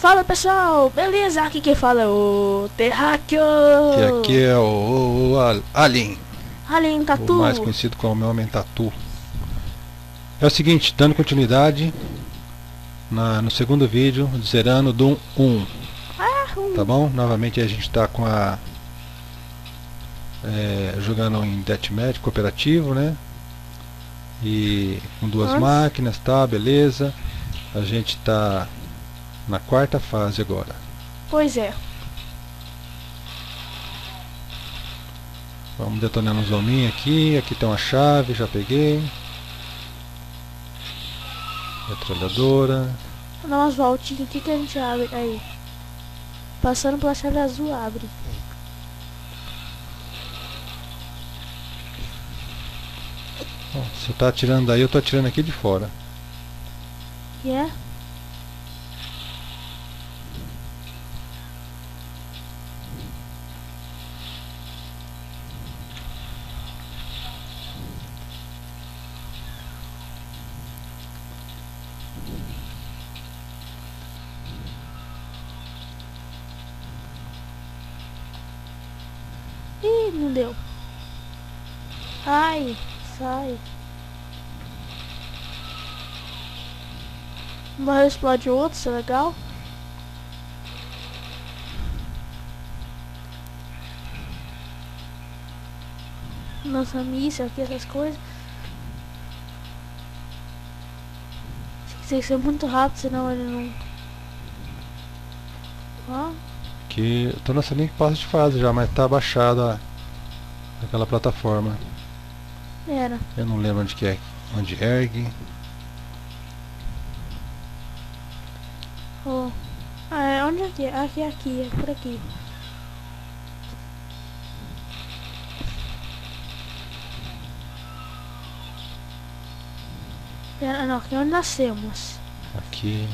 Fala pessoal, beleza? Aqui quem fala é o Terráqueo. E aqui é o Alien. Alien Tatu. O mais conhecido como meu Homem Tatu. É o seguinte, dando continuidade no segundo vídeo, zerando Doom 1. Tá bom? Novamente a gente está com a... jogando em Deathmatch cooperativo, né? E com duas máquinas, tá? Beleza. A gente tá na quarta fase agora. Pois é. Vamos detonando os hominhos aqui. Aqui tem uma chave, já peguei. Metralhadora. Vou dar umas voltinhas aqui que a gente abre. Aí. Passando pela chave azul, abre. Bom, você tá atirando daí, eu tô atirando aqui de fora. E é? Ih, não deu. Ai, sai. Morreu, explode outro, isso é legal. Lança míssil aqui, essas coisas. Tem que ser muito rápido, senão ele não... Ó. Que eu tô nessa linha que passa de fase já, mas tá abaixada aquela plataforma. Era. Eu não lembro onde que é, onde ergue. Oh. Ah, é, onde é que é? Aqui, é por aqui. Pera, não, aqui é onde nascemos. Aqui.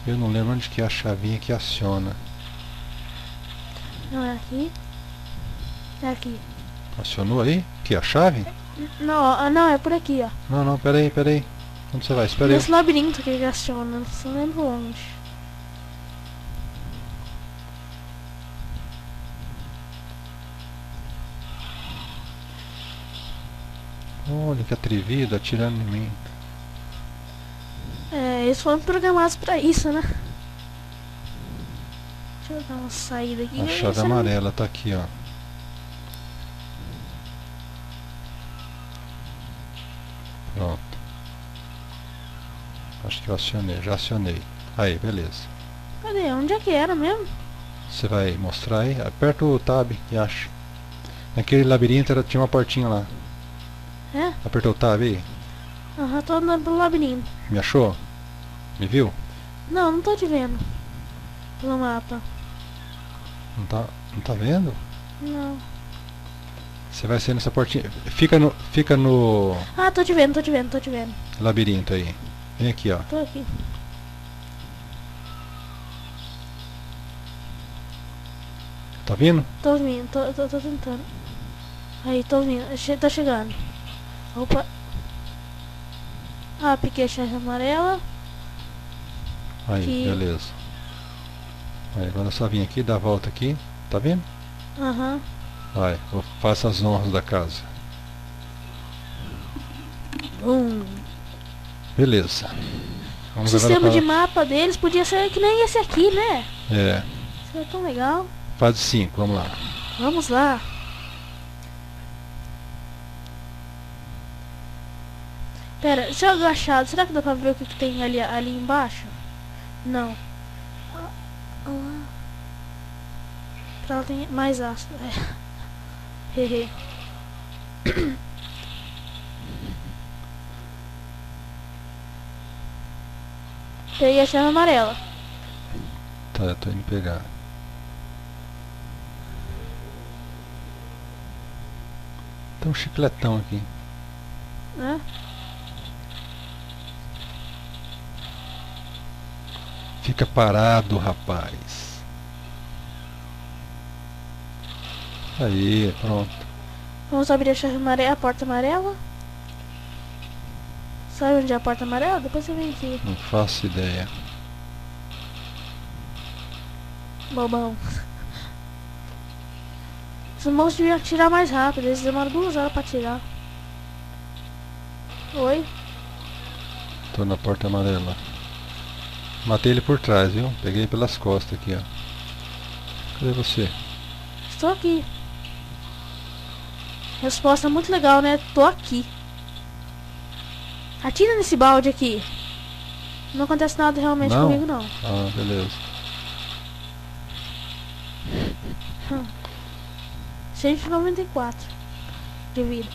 Eu não lembro onde que é a chavinha que aciona. Não, é aqui. É aqui. Acionou aí? Que a chave? Não, não, é por aqui, ó. Não, peraí. Onde você vai? Espera aí. Nesse labirinto que ele aciona, não lembro onde. Olha que atrevido, atirando em mim. É, eles foram programados pra isso, né? Deixa eu dar uma saída aqui. A chave amarela tá aqui, ó. Pronto. Acho que eu acionei, já acionei. Aí, beleza. Cadê? Onde é que era mesmo? Você vai mostrar aí? Aperta o tab e acha. Naquele labirinto tinha uma portinha lá. É? Apertou o tab aí? Aham, tô andando pelo labirinto. Me achou? Me viu? Não tô te vendo. Pelo mapa. Não tá vendo? Não. Você vai ser nessa portinha. Fica no Ah, tô te vendo. labirinto aí. Vem aqui, ó. Tô aqui. Tá vindo? Tô vindo, tô tentando. Aí, tô vindo. Tá chegando. Opa. Ah, piquei a chave amarela. Aí, Aqui. beleza. Aí, agora é só vir aqui, dar a volta aqui. Tá vendo? Aham. Vai, faça as honras da casa. Beleza. O Vamos sistema agora de para... mapa deles podia ser que nem esse aqui, né? É, Isso é tão legal. fase 5, vamos lá. Vamos lá. Pera, deixa eu agachado. Será que dá pra ver o que tem ali embaixo? Não. Pra lá tem mais ácido. Hehe. Peguei a chave amarela. Tá, eu tô indo pegar. Tem um chicletão aqui. Né? Fica parado, rapaz. Aí, pronto. Vamos abrir a chave amarela, a porta amarela. Sabe onde é a porta amarela? Depois você vem aqui. Não faço ideia. Bobão. Os monstros deviam atirar mais rápido. Eles demoram 2 horas pra atirar. Oi? Tô na porta amarela. Matei ele por trás, viu? Peguei pelas costas aqui, ó. Cadê você? Estou aqui. Resposta muito legal, né? Tô aqui. Atira nesse balde aqui. Não acontece nada realmente Não? comigo, não. Ah, beleza. 194 de vida.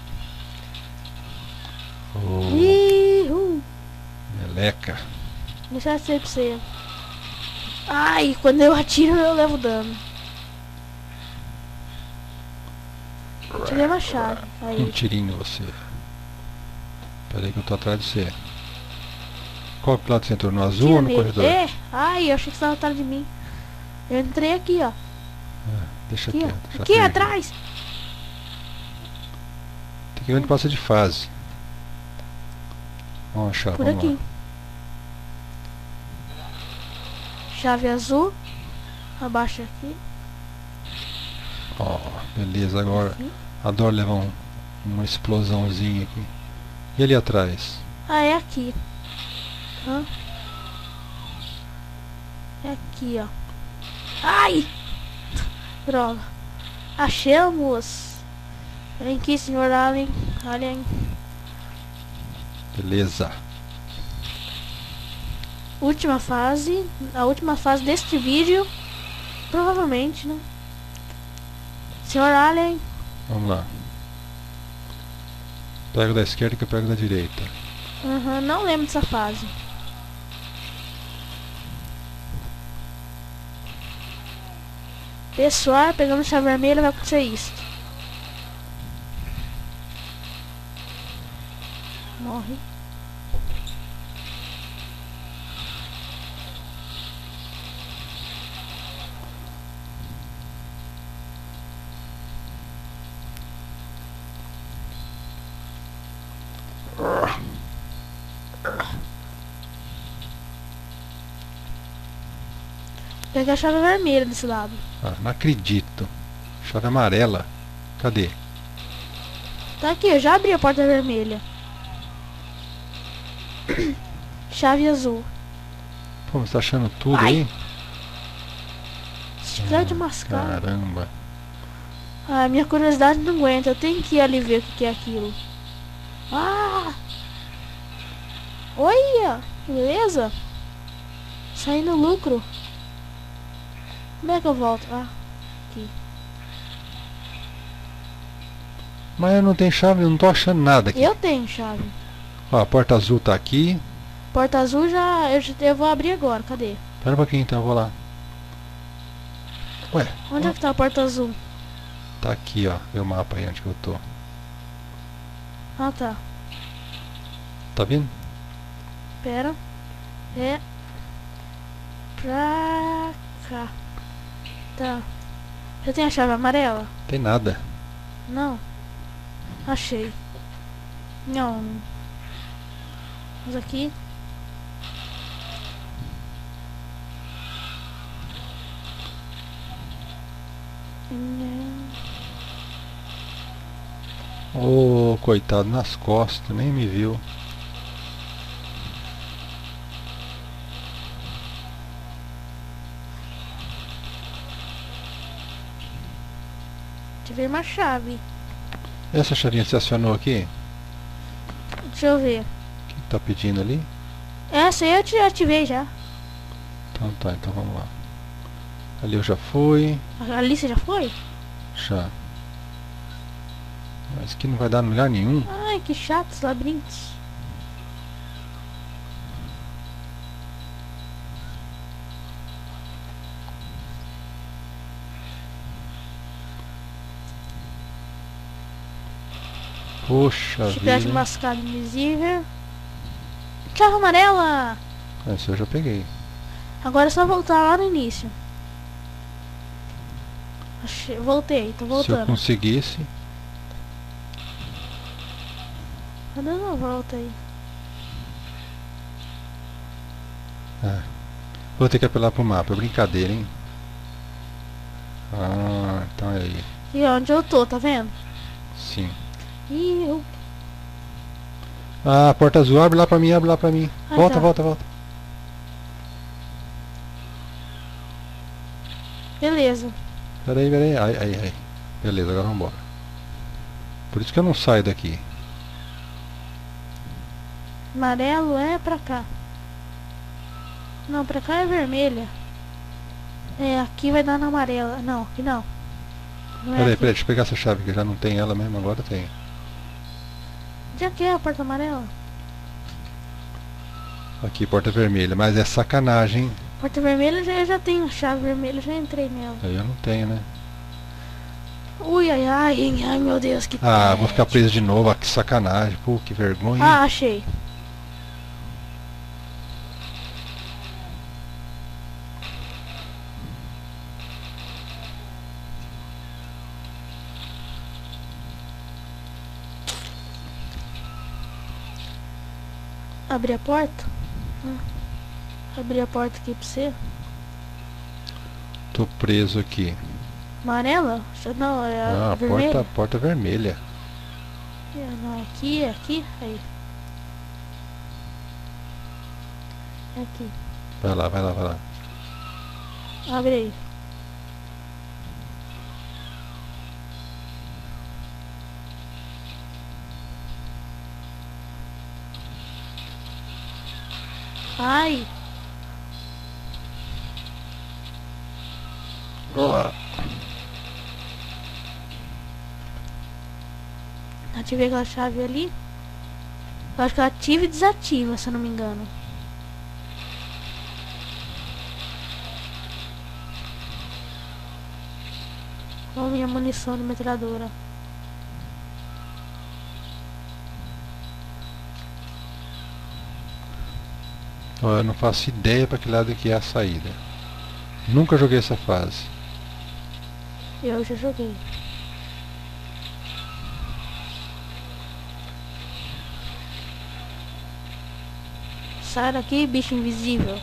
Oh, Ihu. meleca. Deixa eu ser pra você. Ai, quando eu atiro eu levo dano. Tirei uma chave. Um Aí. tirinho em você. Pera aí que eu tô atrás de você. Qual lado você entrou? No azul Tira ou no nele. corredor? É. Ai, eu achei que você tava atrás de mim. Eu entrei aqui, ó. Deixa Aqui, quieto. ó. já Aqui perdi. atrás. Tem que ver onde passa de fase. Vamos achar, Por vamos aqui. lá. Chave azul. Abaixa aqui. Ó, beleza, agora. Aqui. Adoro levar uma explosãozinha aqui. E ali atrás? Ah, é aqui. Hã? É aqui, ó. Ai! Droga. Achamos. Vem aqui, senhor Alien. Alien. Beleza. Última fase. A última fase deste vídeo. Provavelmente, né? Senhor Alien. Vamos lá. Pego da esquerda que eu pego da direita. Aham, não lembro dessa fase. Pessoal, pegando chave vermelha vai acontecer isso. Morre. Peguei a chave vermelha desse lado. Ah, não acredito. Chave amarela. Cadê? Tá aqui, eu já abri a porta vermelha. Chave azul. Pô, você tá achando tudo Ai. aí? Chiclete mascado. Caramba. Ah, minha curiosidade não aguenta. Eu tenho que ir ali ver o que é aquilo. Ah! Olha! Beleza? Saindo lucro. Como é que eu volto? Ah, aqui. Mas eu não tenho chave, eu não tô achando nada aqui. Eu tenho chave. Ó, a porta azul tá aqui. Porta azul eu vou abrir agora. Cadê? Pera um pouquinho então, eu vou lá. Ué, Onde é que tá a porta azul? tá aqui, ó. Vê o mapa aí onde que eu tô. Ah, tá. Tá vendo? Pera. É. Pra cá. Tá. Você tem a chave amarela? Tem nada. Não. Achei. Não. Vamos aqui. Ô, coitado, nas costas, nem me viu. Tive uma chave. Essa chavinha você acionou aqui? Deixa eu ver. O que tá pedindo ali? Essa aí eu te ativei já. Então tá, então vamos lá. Ali eu já fui. Ali você já foi? Já. Mas que não vai dar em lugar nenhum. Ai, que chato os labirintos. Poxa Chiclete vida. mascado invisível. Chave amarela! Esse eu já peguei. Agora é só voltar lá no início. Voltei, tô Se eu voltando. conseguisse. Tá dando uma volta aí. Vou ter que apelar pro mapa, é brincadeira, hein? Ah, então é aí. E onde eu tô, tá vendo? Sim. Ih, eu... Ah, porta azul, abre lá pra mim, abre lá pra mim. Ah, Volta, tá. volta, volta. Beleza. Peraí, peraí. Ai. Beleza, agora vambora. Por isso que eu não saio daqui. Amarelo é pra cá. Não, pra cá é vermelha. É, aqui vai dar na amarela. Não, aqui não. Não é Peraí, aqui. deixa eu pegar essa chave que eu já não tenho ela mesmo, agora tem. Já que é a porta amarela? Aqui, porta vermelha, mas é sacanagem, hein? Porta vermelha eu já tenho a chave vermelha, já entrei nela. Aí eu não tenho, né? Ui, ai, meu Deus, que Ah, vou tédio. ficar preso de novo, ah, que sacanagem. Pô, que vergonha. Ah, achei. Abri a porta? Abri a porta aqui pra você. Tô preso aqui. Amarela? Não, é a Ah, vermelha. porta vermelha. Não, é aqui, aí. É aqui. Vai lá, vai lá, vai lá. Abre aí. Ai, Olá. ativei aquela chave ali. Eu acho que ela ativa e desativa, se eu não me engano. Olha minha munição de metralhadora. Ó, eu não faço ideia pra que lado que é a saída. Nunca joguei essa fase. Eu já joguei. Sai daqui, bicho invisível.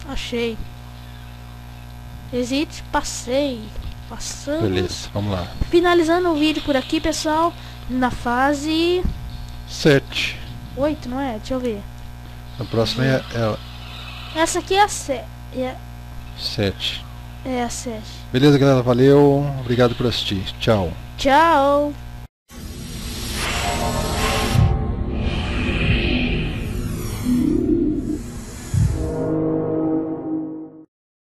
Achei. Exit, passei. Passamos. Beleza, vamos lá. Finalizando o vídeo por aqui, pessoal. Na fase 7. 8, não é? Deixa eu ver. A próxima é Essa aqui é a 7. 7. É a 7. Beleza, galera, valeu. Obrigado por assistir. Tchau. Tchau.